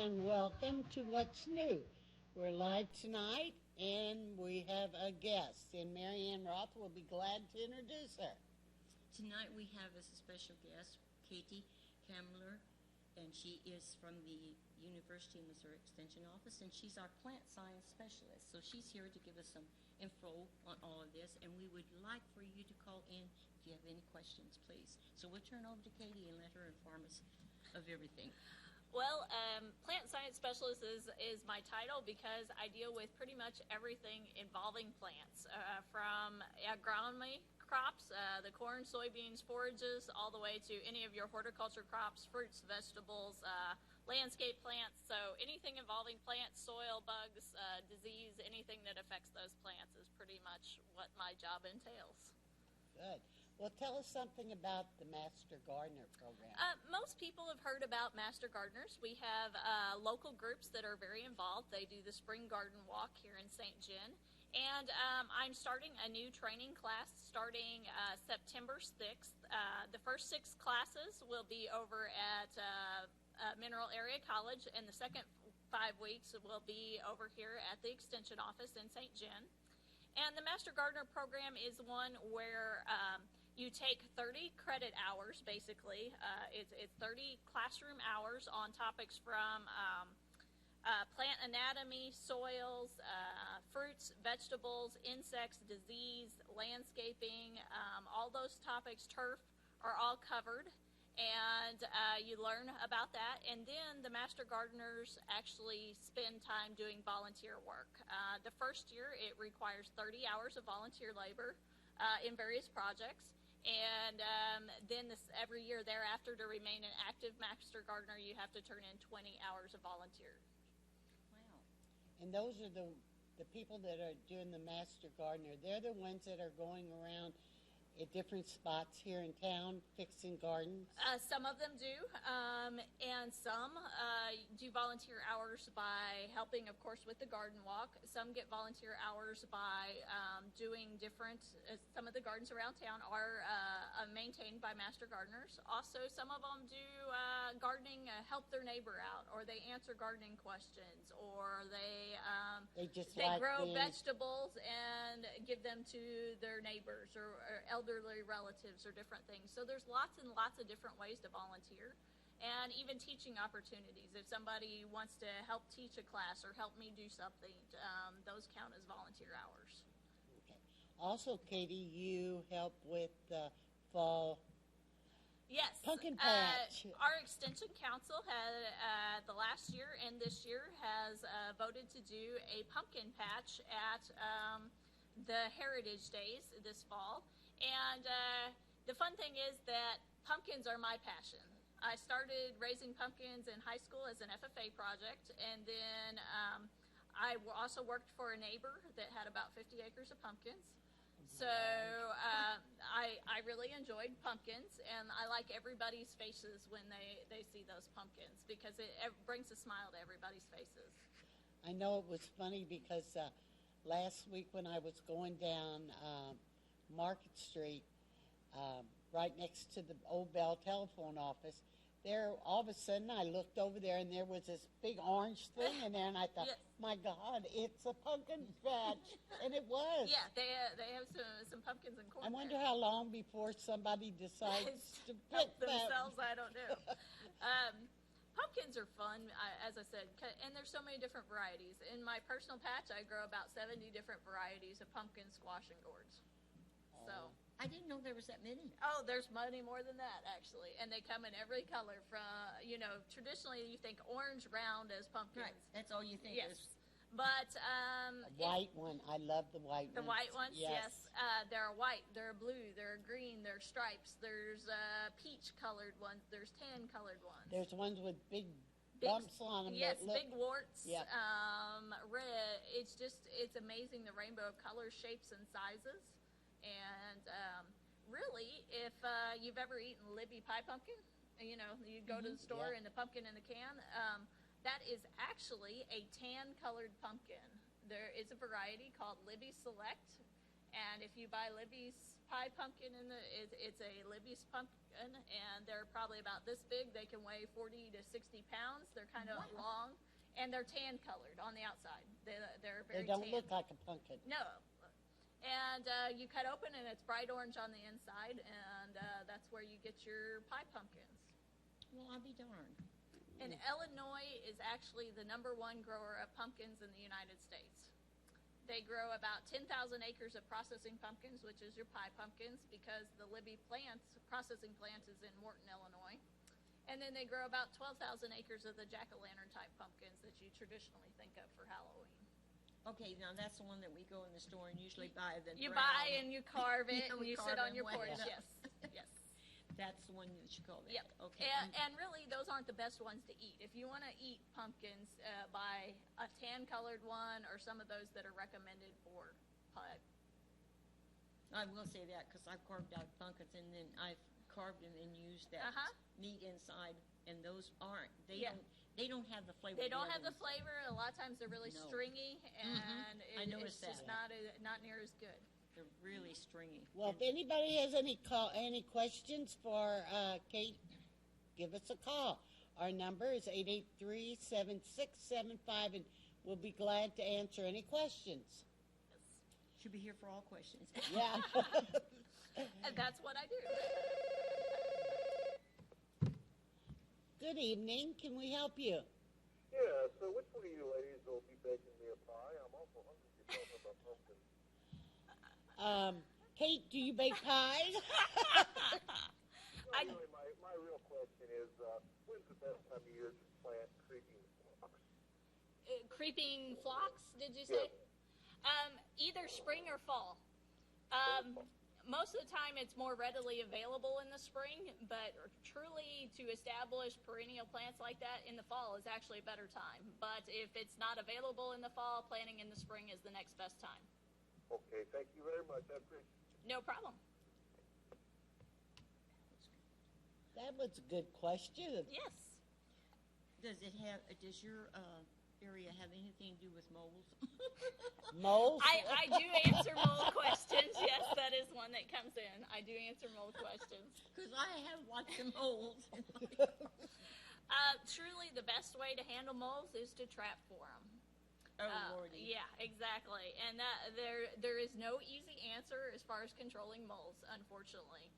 and welcome to What's New. We're live tonight, and we have a guest, and Marianne Roth will be glad to introduce her. Tonight we have as a special guest Katie Kamler, and she is from the University of Missouri Extension Office, and she's our plant science specialist. So she's here to give us some info on all of this, and we would like for you to call in if you have any questions, please. So we'll turn over to Katie and let her inform us of everything. Well, plant science specialist is my title because I deal with pretty much everything involving plants, from agronomy crops, the corn, soybeans, forages, all the way to any of your horticulture crops, fruits, vegetables, landscape plants. So anything involving plants, soil, bugs, disease, anything that affects those plants is pretty much what my job entails. Good. Well, tell us something about the Master Gardener program. Most people have heard about Master Gardeners. We have local groups that are very involved. They do the Spring Garden Walk here in St. Gen. And I'm starting a new training class starting September 6th. The first 6 classes will be over at Mineral Area College, and the second 5 weeks will be over here at the Extension Office in St. Gen. And the Master Gardener program is one where you take 30 credit hours, basically. It's 30 classroom hours on topics from plant anatomy, soils, fruits, vegetables, insects, disease, landscaping, all those topics, turf, are all covered. And you learn about that, and then the Master Gardeners actually spend time doing volunteer work. The first year, it requires 30 hours of volunteer labor in various projects, and then every year thereafter, to remain an active Master Gardener, you have to turn in 20 hours of volunteer. Wow. And those are the people that are doing the Master Gardener. They're the ones that are going around at different spots here in town fixing gardens? Some of them do, and some do volunteer hours by helping, of course, with the garden walk. Some get volunteer hours by doing different, some of the gardens around town are maintained by Master Gardeners. Also, some of them do gardening, help their neighbor out, or they answer gardening questions, or they grow vegetables and give them to their neighbors or elderly relatives or different things. So there's lots and lots of different ways to volunteer, and even teaching opportunities. If somebody wants to help teach a class or help me do something, those count as volunteer hours. Okay. Also, Katie, you help with the fall pumpkin patch. Our Extension Council had the last year and this year has voted to do a pumpkin patch at the Heritage Days this fall. And the fun thing is that pumpkins are my passion. I started raising pumpkins in high school as an FFA project, and then I also worked for a neighbor that had about 50 acres of pumpkins. So I really enjoyed pumpkins, and I like everybody's faces when they see those pumpkins, because it brings a smile to everybody's faces. I know it was funny because last week when I was going down Market Street, right next to the old Bell telephone office, there, all of a sudden, I looked over there, and there was this big orange thing in there, and I thought, yes, my God, it's a pumpkin patch, and it was. Yeah, they have some pumpkins and corn. I wonder how long before somebody decides to pick themselves. I don't know. Pumpkins are fun, as I said, and there's so many different varieties. In my personal patch, I grow about 70 different varieties of pumpkin, squash, and gourds. So I didn't know there was that many. Oh, there's many more than that, actually. And they come in every color from, traditionally you think orange round as pumpkins. Right, that's all you think. Yes. But a white one. I love the white ones. The white ones, yes. They're white, they're blue, they're green, they're stripes. There's peach-colored ones. There's tan-colored ones. There's ones with big bumps on them. Yes, big warts. Yep. Red. It's amazing, the rainbow of colors, shapes, and sizes. And really, if you've ever eaten Libby pie pumpkin, you go to the store and the pumpkin in the can, that is actually a tan-colored pumpkin. There is a variety called Libby Select, And if you buy Libby's pie pumpkin, it's a Libby's pumpkin, and they're probably about this big. They can weigh 40 to 60 pounds. They're kind of long, and they're tan colored on the outside. They're very They don't tan. look like a pumpkin. No. And you cut open, and it's bright orange on the inside, and that's where you get your pie pumpkins. Well, I'll be darned. And Illinois is actually the #1 grower of pumpkins in the United States. They grow about 10,000 acres of processing pumpkins, which is your pie pumpkins, because the Libby processing plant is in Morton, Illinois. And then they grow about 12,000 acres of the jack-o'-lantern type pumpkins that you traditionally think of for Halloween. Okay, now that's the one that we go in the store and usually buy. You buy and you carve it, and we you carve sit on it your and porch. wet it up. Yes, yes. That's the one that you call that. Yep. Okay. And really, those aren't the best ones to eat. If you want to eat pumpkins, buy a tan-colored one or some of those that are recommended for pie. I will say that because I've carved out pumpkins and then I've carved them and used that meat inside, and those aren't. They don't have the flavor. They don't have the flavor. A lot of times they're really stringy, and I noticed it's just that. not near as good. They're really stringy. Well, if anybody has any questions for Kate, give us a call. Our number is 883-7675, and we'll be glad to answer any questions. Should be here for all questions. Yeah. And that's what I do. Good evening. Can we help you? Yeah, so which one of you ladies will be baking me a pie? I'm awful hungry to talk about pumpkins. Kate, do you bake pies? Really, my real question is, when's the best time of year to plant creeping phlox? Creeping phlox, did you say? Yeah. Either spring or fall. Most of the time it's more readily available in the spring, but truly to establish perennial plants like that in the fall is actually a better time. But if it's not available in the fall, planting in the spring is the next best time. Okay, thank you very much. I appreciate it. No problem. That was a good question. Yes. Does your area have anything to do with moles? Moles? I do answer mole questions. Yes, that is one that comes in. I do answer mole questions. Because I have lots of moles. Truly, the best way to handle moles is to trap for them. Oh, Lordy. Yeah, exactly. And that there is no easy answer as far as controlling moles, unfortunately.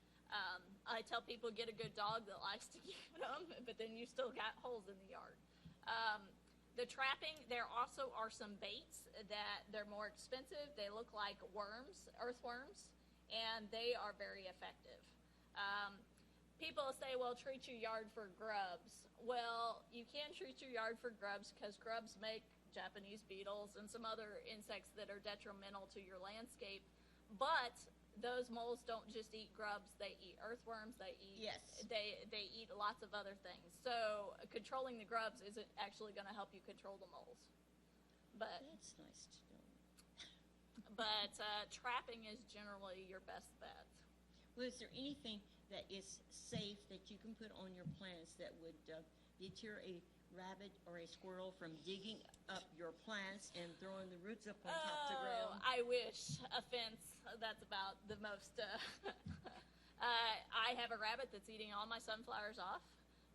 I tell people get a good dog that likes to get them, but then you still got holes in the yard. The trapping, there also are some baits that they're more expensive. They look like worms, earthworms, and they are very effective. People say, well, treat your yard for grubs. Well, you can treat your yard for grubs because grubs make Japanese beetles and some other insects that are detrimental to your landscape. But those moles don't just eat grubs; they eat earthworms. They eat they eat lots of other things. So controlling the grubs isn't actually going to help you control the moles. But that's nice to know. But trapping is generally your best bet. Well, is there anything that is safe that you can put on your plants that would deter a rabbit or a squirrel from digging up your plants and throwing the roots up on top of the ground? I wish. A fence. That's about the most. I have a rabbit that's eating all my sunflowers off.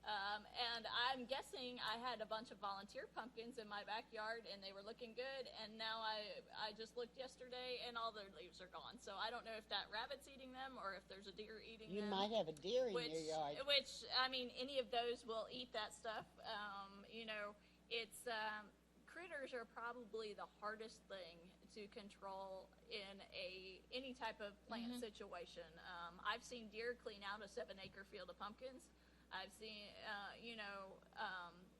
And I'm guessing I had a bunch of volunteer pumpkins in my backyard, and they were looking good. And now I just looked yesterday, and all their leaves are gone. So I don't know if that rabbit's eating them or if there's a deer eating them. You might have a deer in your yard. Which, I mean, any of those will eat that stuff. It's critters are probably the hardest thing to control in any type of plant situation. I've seen deer clean out a 7-acre field of pumpkins. I've seen,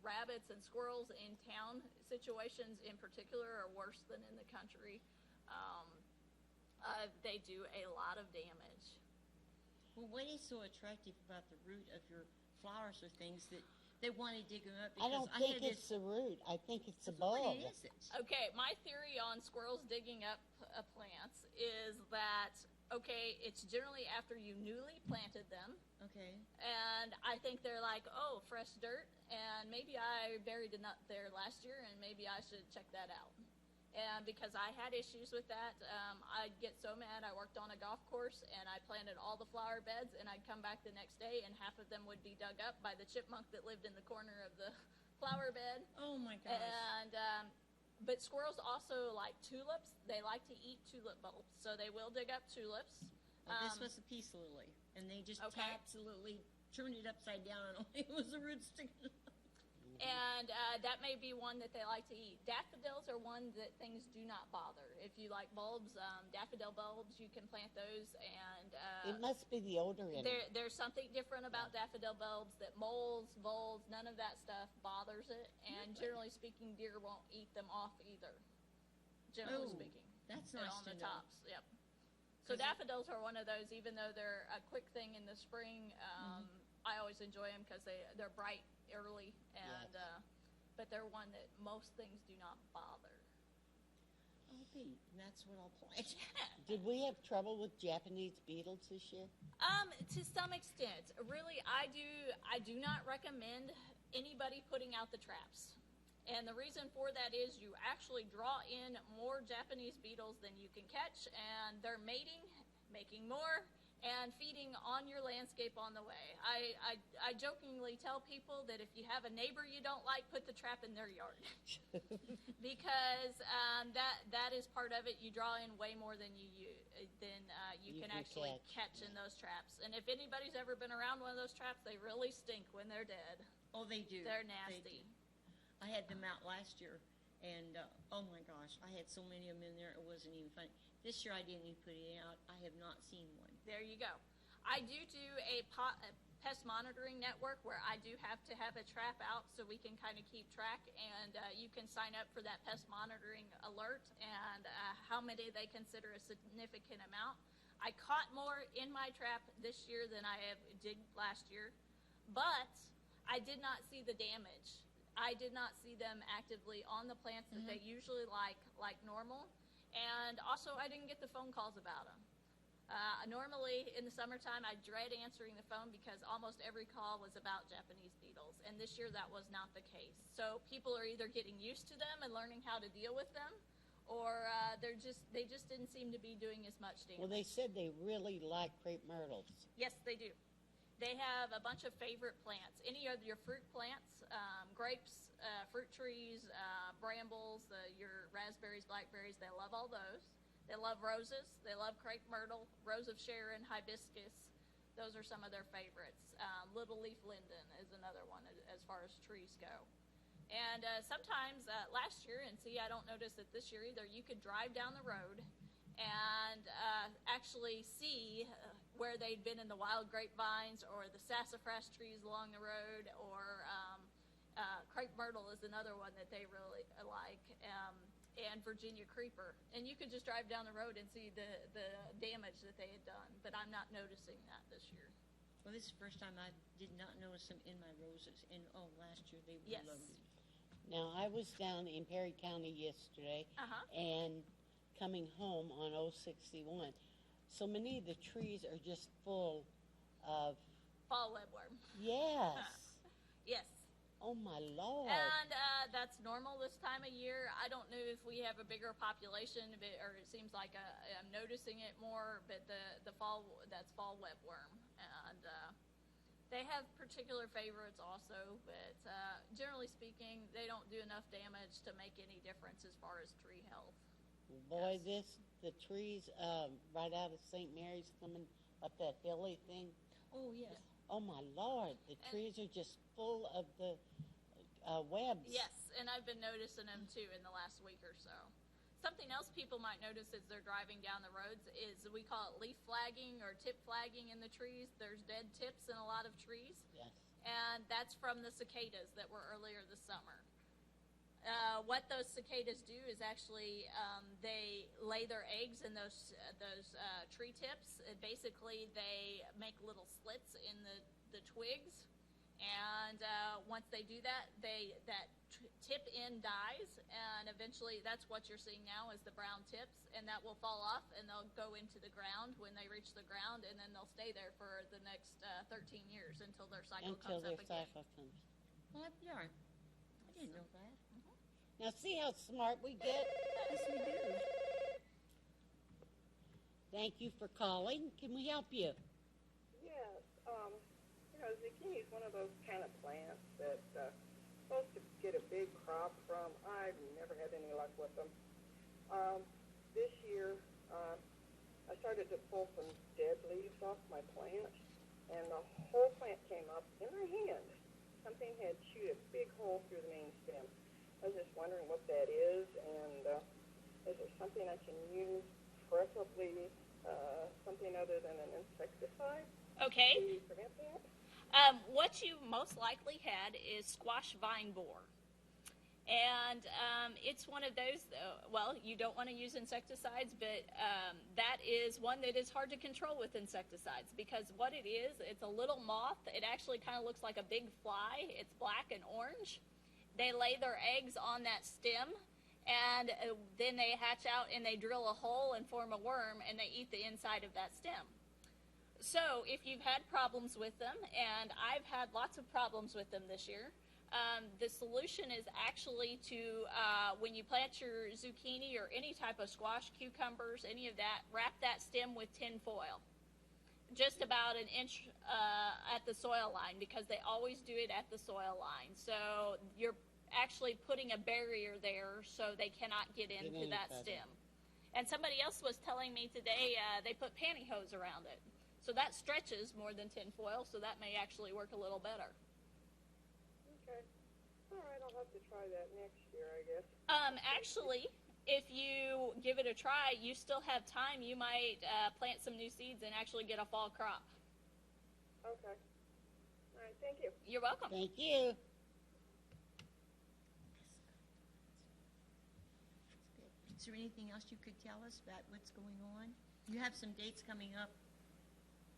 rabbits and squirrels in town situations in particular are worse than in the country. They do a lot of damage. Well, what is so attractive about the root of your flowers or things that they want to dig them up? I don't think it's the root. I think it's the bulb. What is it? Okay, my theory on squirrels digging up plants is that, okay, it's generally after you newly planted them. Okay. And I think they're like, oh, fresh dirt, and maybe I buried a nut there last year, and maybe I should check that out. And because I had issues with that, I'd get so mad. I worked on a golf course, and I planted all the flower beds, and I'd come back the next day, and half of them would be dug up by the chipmunk that lived in the corner of the flower bed. Oh my gosh. And but squirrels also like tulips. They like to eat tulip bulbs, so they will dig up tulips. Well, this was a peace lily, and they just Okay. absolutely turned it upside down, and only it was the roots sticking up. And that may be one that they like to eat. Daffodils are one that things do not bother. If you like bulbs, daffodil bulbs, you can plant those. And It must be the odor in it. there's something different about daffodil bulbs that moles, voles, none of that stuff bothers it. And generally speaking, deer won't eat them off either. Generally Oh, speaking. that's And nice on to the know. tops, yep. So daffodils are one of those, even though they're a quick thing in the spring, I always enjoy them because they're bright early, and but they're one that most things do not bother. Oh, Pete, that's what I'll plant. Did we have trouble with Japanese beetles this year? To some extent, really, I do not recommend anybody putting out the traps. And the reason for that is you actually draw in more Japanese beetles than you can catch, and they're mating, making more, and feeding on your landscape on the way. I jokingly tell people that if you have a neighbor you don't like, put the trap in their yard. Because that is part of it. You draw in way more than you can actually catch in those traps. And if anybody's ever been around one of those traps, they really stink when they're dead. Oh, they do. They're They nasty. do. I had them out last year, and oh my gosh, I had so many of them in there, it wasn't even funny. This year I didn't even put it out. I have not seen one. There you go. I do a pest monitoring network where I do have to have a trap out so we can kind of keep track, and you can sign up for that pest monitoring alert and how many they consider a significant amount. I caught more in my trap this year than I did last year, but I did not see the damage. I did not see them actively on the plants that they usually like normal. And also, I didn't get the phone calls about them. Normally, in the summertime, I dread answering the phone because almost every call was about Japanese beetles. And this year, that was not the case. So people are either getting used to them and learning how to deal with them, or they just didn't seem to be doing as much damage. Well, they said they really like crepe myrtles. Yes, they do. They have a bunch of favorite plants. Any of your fruit plants, grapes, fruit trees, brambles, your raspberries, blackberries, they love all those. They love roses. They love crepe myrtle, rose of Sharon, hibiscus. Those are some of their favorites. Little leaf linden is another one as far as trees go. And sometimes last year, and see, I don't notice it this year either, you could drive down the road and actually see where they'd been in the wild grapevines or the sassafras trees along the road, or crepe myrtle is another one that they really like, and Virginia creeper. And you could just drive down the road and see the damage that they had done, but I'm not noticing that this year. Well, this is the first time I did not notice them in my roses, and last year they were Yes. loaded. Now, I was down in Perry County yesterday, and coming home on 061. So many of the trees are just full of, Fall webworm. yes. Yes. Oh, my Lord. And that's normal this time of year. I don't know if we have a bigger population, or it seems like I'm noticing it more, but that's fall webworm. And they have particular favorites also, but generally speaking, they don't do enough damage to make any difference as far as tree health. Boy, the trees right out of St. Mary's coming up that hilly thing. Oh, yes. Oh, my Lord. The trees are just full of the webs. Yes, and I've been noticing them too in the last week or so. Something else people might notice as they're driving down the roads is we call it leaf flagging or tip flagging in the trees. There's dead tips in a lot of trees. Yes. And that's from the cicadas that were earlier this summer. What those cicadas do is actually they lay their eggs in those tree tips. Basically, they make little slits in the twigs, and once they do that, that tip end dies, and eventually that's what you're seeing now is the brown tips, and that will fall off, and they'll go into the ground when they reach the ground, and then they'll stay there for the next 13 years until their cycle comes up again. Cycle comes. Well, yeah. I didn't know that. Now see how smart we get? Yes, we do. Thank you for calling. Can we help you? Yes. Zucchini is one of those kind of plants that supposed to get a big crop from. I've never had any luck with them. This year, I started to pull some dead leaves off my plant, and the whole plant came up in my hand. Something had chewed a big hole through the main stem. I was just wondering what that is, and is there something I can use, preferably something other than an insecticide, Okay. to prevent that? What you most likely had is squash vine borer. And it's one of those, well, you don't want to use insecticides, but that is one that is hard to control with insecticides, because what it is, it's a little moth. It actually kind of looks like a big fly. It's black and orange. They lay their eggs on that stem, and then they hatch out and they drill a hole and form a worm, and they eat the inside of that stem. So if you've had problems with them, and I've had lots of problems with them this year, the solution is actually to, when you plant your zucchini or any type of squash, cucumbers, any of that, wrap that stem with tin foil. Just about an inch at the soil line, because they always do it at the soil line. So you're actually putting a barrier there so they cannot get into that stem. And somebody else was telling me today they put pantyhose around it. So that stretches more than tin foil, so that may actually work a little better. Okay. All right, I'll have to try that next year, I guess. Actually, if you give it a try, you still have time. You might plant some new seeds and actually get a fall crop. Okay. All right, thank you. You're welcome. Thank you. Is there anything else you could tell us about what's going on? You have some dates coming up.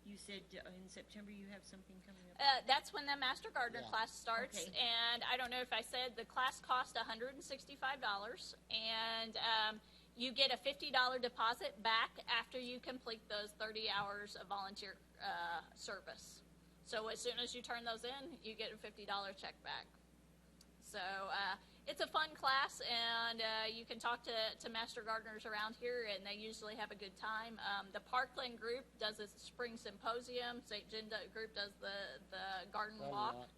You said in September you have something coming up. That's when the Master Gardener Yeah. class starts, Okay. and I don't know if I said the class cost $165, and you get a $50 deposit back after you complete those 30 hours of volunteer service. So as soon as you turn those in, you get a $50 check back. So it's a fun class, and you can talk to Master Gardeners around here, and they usually have a good time. The Parkland group does a spring symposium. SteGenTV group does the garden walk.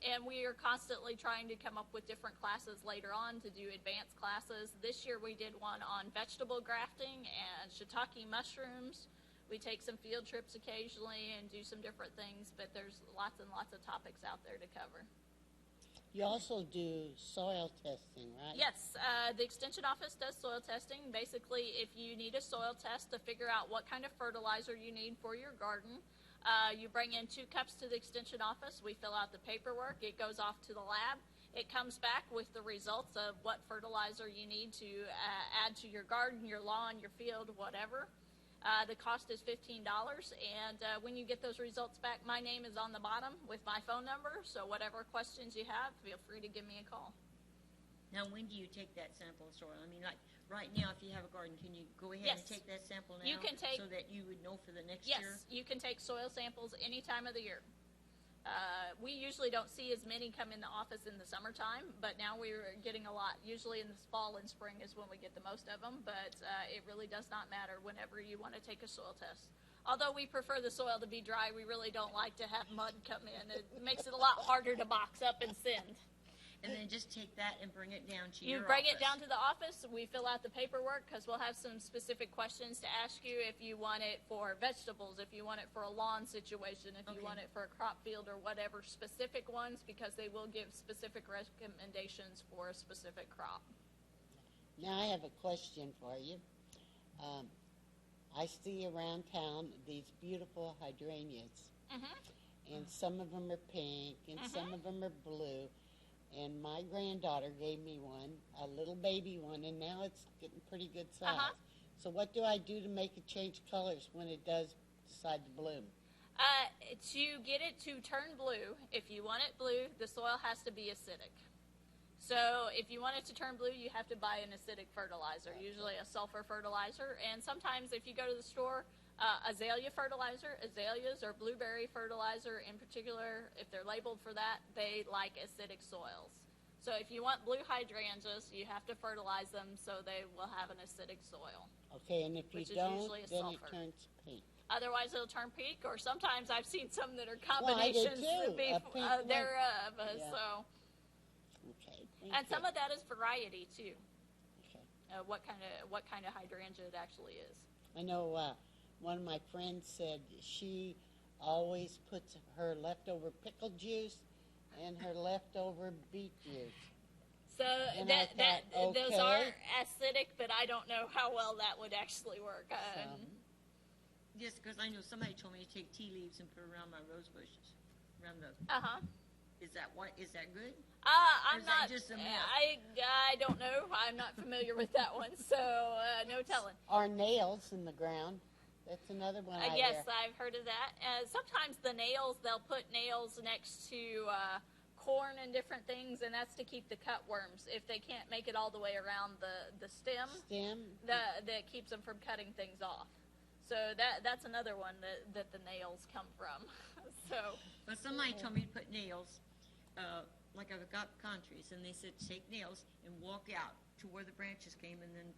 And we are constantly trying to come up with different classes later on to do advanced classes. This year we did one on vegetable grafting and shiitake mushrooms. We take some field trips occasionally and do some different things, but there's lots and lots of topics out there to cover. You also do soil testing, right? Yes, the Extension Office does soil testing. Basically, if you need a soil test to figure out what kind of fertilizer you need for your garden, you bring in 2 cups to the Extension Office. We fill out the paperwork. It goes off to the lab. It comes back with the results of what fertilizer you need to add to your garden, your lawn, your field, whatever. The cost is $15, and when you get those results back, my name is on the bottom with my phone number, so whatever questions you have, feel free to give me a call. Now, when do you take that sample of soil? I mean, like right now, if you have a garden, can you go ahead and Yes. take that sample now? You can take- so that you would know for the next Yes, year? you can take soil samples any time of the year. We usually don't see as many come in the office in the summertime, but now we're getting a lot. Usually in the fall and spring is when we get the most of them, but it really does not matter whenever you want to take a soil test. Although we prefer the soil to be dry, we really don't like to have mud come in. It makes it a lot harder to box up and send. And then just take that and bring it down to You your bring it office. down to the office, we fill out the paperwork, because we'll have some specific questions to ask you if you want it for vegetables, if you want it for a lawn situation, if you Okay. want it for a crop field or whatever, specific ones, because they will give specific recommendations for a specific crop. Now I have a question for you. I see around town these beautiful hydrangeas, and some of them are pink, and some of them are blue. And my granddaughter gave me one, a little baby one, and now it's getting pretty good size. So what do I do to make it change colors when it does decide to bloom? To get it to turn blue, if you want it blue, the soil has to be acidic. So if you want it to turn blue, you have to buy an acidic fertilizer, usually a sulfur fertilizer. And sometimes if you go to the store, azalea fertilizer, azaleas or blueberry fertilizer in particular, if they're labeled for that, they like acidic soils. So if you want blue hydrangeas, you have to fertilize them so they will have an acidic soil. Okay, and if you Which is don't, usually a then sulfur. it turns pink. Otherwise, it'll turn pink, or sometimes I've seen some that are Well, I did combinations too, a pink one. thereof. Yeah. So, Okay, thank and you. some of that is variety too. Okay. What kind of hydrangea it actually is. I know one of my friends said she always puts her leftover pickle juice and her leftover beet juice. So And that I thought, those okay. are acidic, but I don't know how well that would actually work. Yes, because I know somebody told me to take tea leaves and put around my rose bushes, around the. Uh-huh. Is that what? Is that good? I'm is that not. just a myth? I don't know. I'm not familiar with that one, so no telling. Or nails in the ground. That's another one I Yes, hear. I've heard of that. Sometimes the nails, they'll put nails next to corn and different things, and that's to keep the cutworms. If they can't make it all the way around the stem, that keeps them from cutting things off. So that's another one that the nails come from. So, But somebody told me to put nails, like I've got countries, and they said take nails and walk out to where the branches came, and then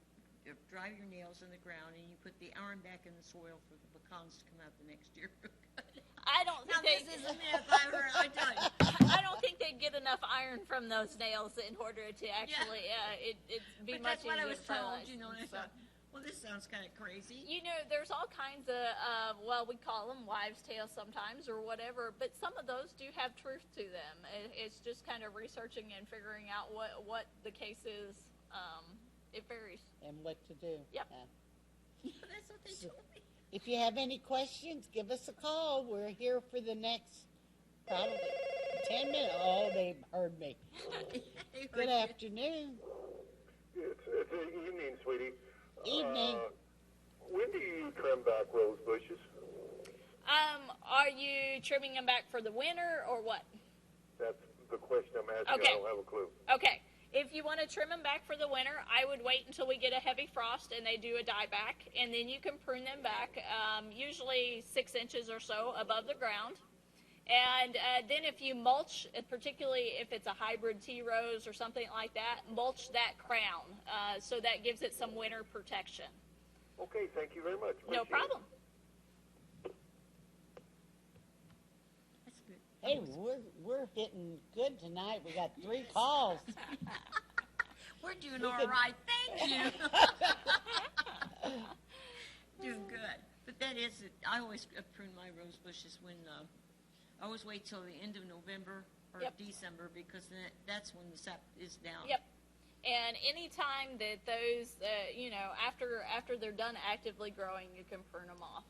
drive your nails in the ground, and you put the iron back in the soil for the pecans to come out the next year. I don't Now think this is a myth. I tell you. I don't think they'd get enough iron from those nails in order to actually it'd be But much that's what I easier was to fertilize. told, you know, and I So, thought, well, this sounds kind of crazy. you know, there's all kinds of well, we call them wives' tales sometimes or whatever, but some of those do have truth to them. It's just kind of researching and figuring out what the case is. It varies. And what to do. Yep. That's what they told me. If you have any questions, give us a call. We're here for the next probably 10 minutes. Oh, they heard me. They Good heard you. afternoon. It's evening, sweetie. Evening. When do you trim back rose bushes? Are you trimming them back for the winter or what? That's the question I'm asking. Okay. I don't have a clue. Okay. If you want to trim them back for the winter, I would wait until we get a heavy frost and they do a dieback, and then you can prune them back, usually 6 inches or so above the ground. And then if you mulch, particularly if it's a hybrid tea rose or something like that, mulch that crown so that gives it some winter protection. Okay, thank you very much. No Appreciate it. problem. That's good. Hey, we're hitting good tonight. We got 3 calls. We're doing We all could- right. Thank you. Doing good. But that is it. I always prune my rose bushes when I always wait till the end of November or Yep. December, because then that's when the sap is down. Yep. And anytime that those, after they're done actively growing, you can prune them off.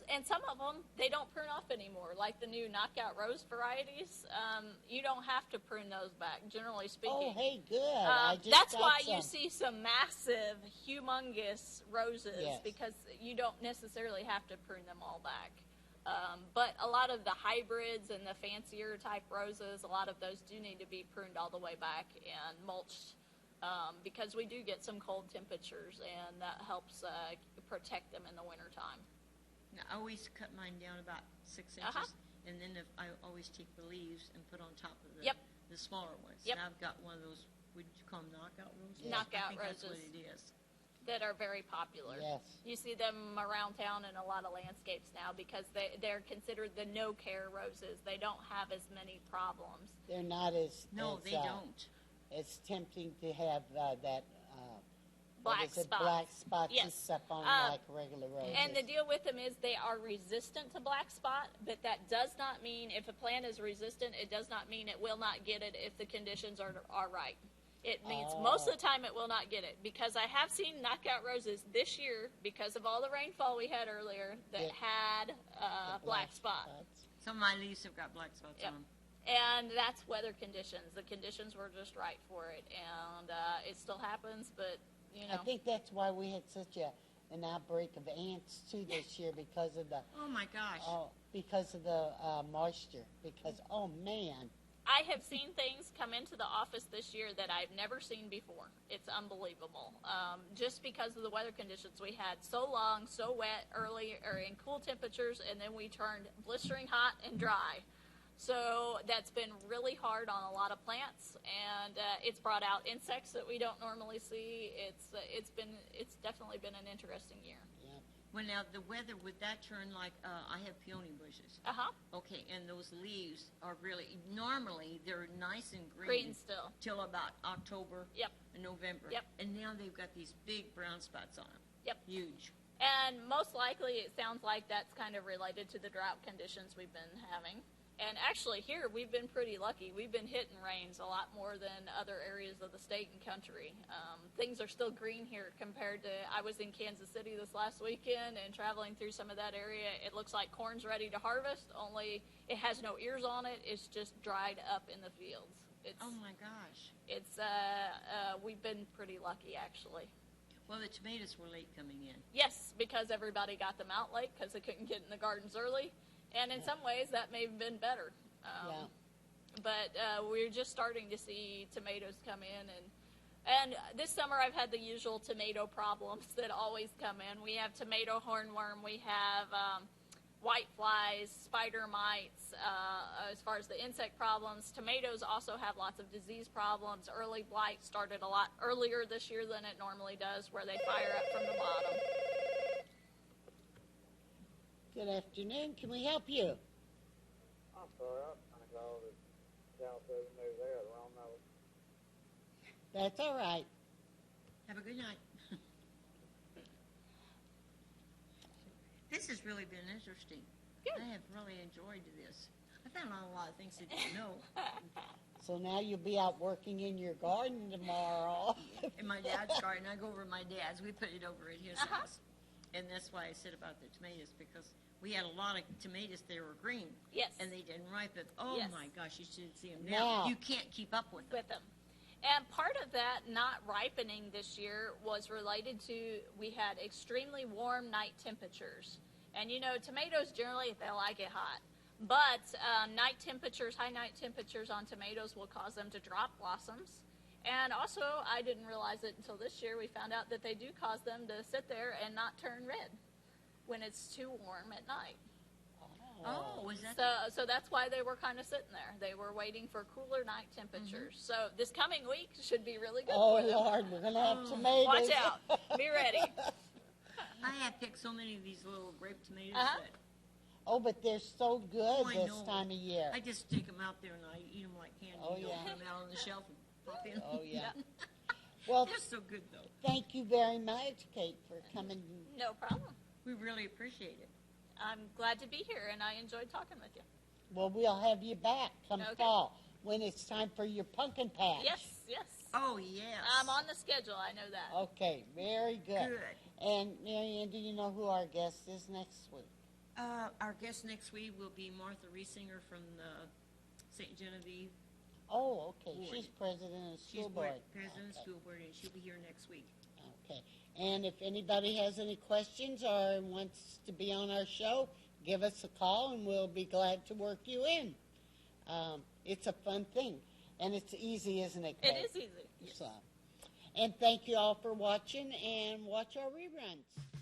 And some of them, they don't prune off anymore, like the new knockout rose varieties. You don't have to prune those back, generally speaking. Oh, hey, good. I just That's got why some. you see some massive, humongous roses, Yes. because you don't necessarily have to prune them all back. But a lot of the hybrids and the fancier type roses, a lot of those do need to be pruned all the way back and mulched, because we do get some cold temperatures, and that helps protect them in the wintertime. Now, I always cut mine down about 6 inches, Uh-huh. and then I always take the leaves and put on top of Yep. the smaller ones. Yep. And I've got one of those, would you call them knockout roses? Yes. Knockout I think that's what roses. it is. That are very popular. Yes. You see them around town in a lot of landscapes now because they're considered the no-care roses. They don't have as many problems. They're not as No, as, they don't. It's tempting to have that Black what is it, spots. black spots and Yes. stuff on like regular roses. And the deal with them is they are resistant to black spot, but that does not mean if a plant is resistant, it does not mean it will not get it if the conditions are right. It means most of the time it will not get it, because I have seen knockout roses this year because of all the rainfall we had earlier that Yeah. had The black spot. spots. Some of my leaves have got black spots Yep. on them. And that's weather conditions. The conditions were just right for it, and it still happens, but I think that's why we had such an outbreak of ants too this year because of the Oh, my gosh. moisture. Because oh man, I have seen things come into the office this year that I've never seen before. It's unbelievable. Just because of the weather conditions we had, so long, so wet early, or in cool temperatures, and then we turned blistering hot and dry. So that's been really hard on a lot of plants, and it's brought out insects that we don't normally see. It's definitely been an interesting year. Yeah. Well, now the weather, would that turn like, I have peony bushes. Okay, and those leaves are really, normally they're nice and Green still. till about October Yep. and November. Yep. And now they've got these big brown spots on them. Yep. Huge. And most likely it sounds like that's kind of related to the drought conditions we've been having. And actually here we've been pretty lucky. We've been hitting rains a lot more than other areas of the state and country. Things are still green here compared to, I was in Kansas City this last weekend and traveling through some of that area. It looks like corn's ready to harvest, only it has no ears on it. It's just dried up in the fields. Oh my gosh. It's we've been pretty lucky actually. Well, the tomatoes were late coming in. Yes, because everybody got them out late because they couldn't get in the gardens early. And in some ways, that may have been better. Yeah. But we're just starting to see tomatoes come in. And this summer, I've had the usual tomato problems that always come in. We have tomato hornworm. We have white flies, spider mites. As far as the insect problems, tomatoes also have lots of disease problems. Early blight started a lot earlier this year than it normally does, where they fire up from the bottom. Good afternoon. Can we help you? I'm sorry, I kind of got all this South Avenue there the wrong note. That's all right. Have a good night. This has really been interesting. Good. I have really enjoyed this. I found out a lot of things I didn't know. So now you'll be out working in your garden tomorrow. In my dad's garden, I go over to my dad's. We put it over at his house. And that's why I said about the tomatoes, because we had a lot of tomatoes that were green. Yes. And they didn't ripen. Oh, Yes. my gosh, you should see them Now. now. You can't keep up with them. With them. And part of that not ripening this year was related to we had extremely warm night temperatures. And you know, tomatoes generally, they like it hot. But night temperatures, high night temperatures on tomatoes will cause them to drop blossoms. And also, I didn't realize it until this year, we found out that they do cause them to sit there and not turn red when it's too warm at night. Oh, is that So that's why they were kind of sitting there. They were waiting for cooler night temperatures. So this coming week should be really good Oh, for them. Lord, we're going to have tomatoes. Watch out. Be ready. I have picked so many of these little grape tomatoes that Oh, but they're so good I this know. time of year. I just stick them out there and I eat them like candy. Oh, You know, yeah. put them out on the shelf and pop in. Oh, yeah. Well, They're so good, though. thank you very much, Kate, for coming. No problem. We really appreciate it. I'm glad to be here, and I enjoyed talking with you. Well, we'll have you back come Okay. fall when it's time for your pumpkin patch. Yes, yes. Oh, yes. I'm on the schedule. I know that. Okay, very good. Good. And, Marianne, do you know who our guest is next week? Our guest next week will be Martha Riesinger from the SteGenTV. Oh, okay. Board. She's president of the She's school board. president of the Okay. school board, and she'll be here next week. Okay. And if anybody has any questions or wants to be on our show, give us a call and we'll be glad to work you in. It's a fun thing. And it's easy, isn't it, Kate? It is easy. So, and thank you all for watching and watch our reruns.